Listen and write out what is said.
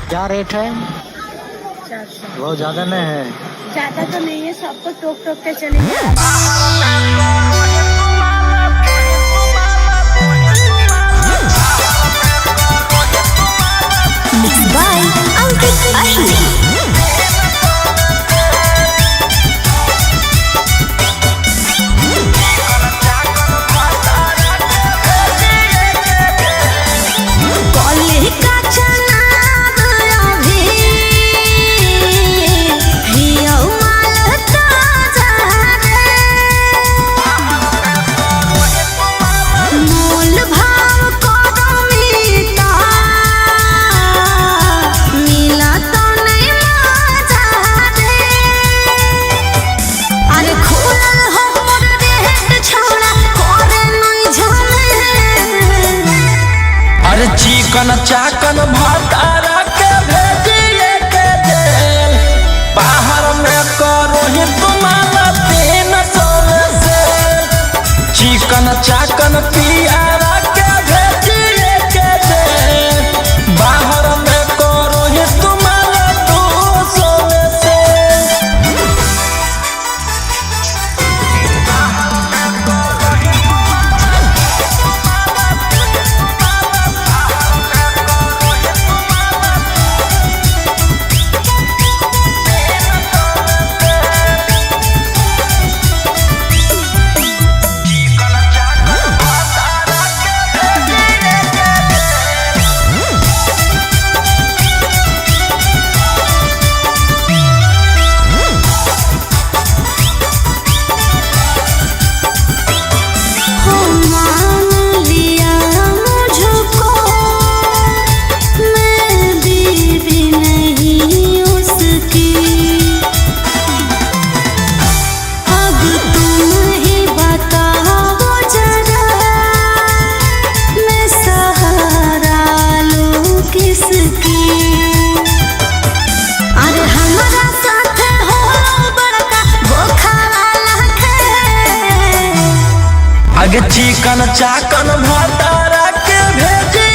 क्या रेट है? 400। बहुत ज्यादा नहीं है? ज्यादा तो नहीं है, सबको टोक टोक के चलेंगे। Mixed by Ankit Ahir. चिकन चाकन भातारा के भेजिए के जेल, बाहर में करो ही तुम्हारा 300 से। चिकन चाकन पियारा के भेजिए के जेल, बाहर में करो ही तुम्हारा 200 से। आगे चिकन चाकन भातारा के भेजे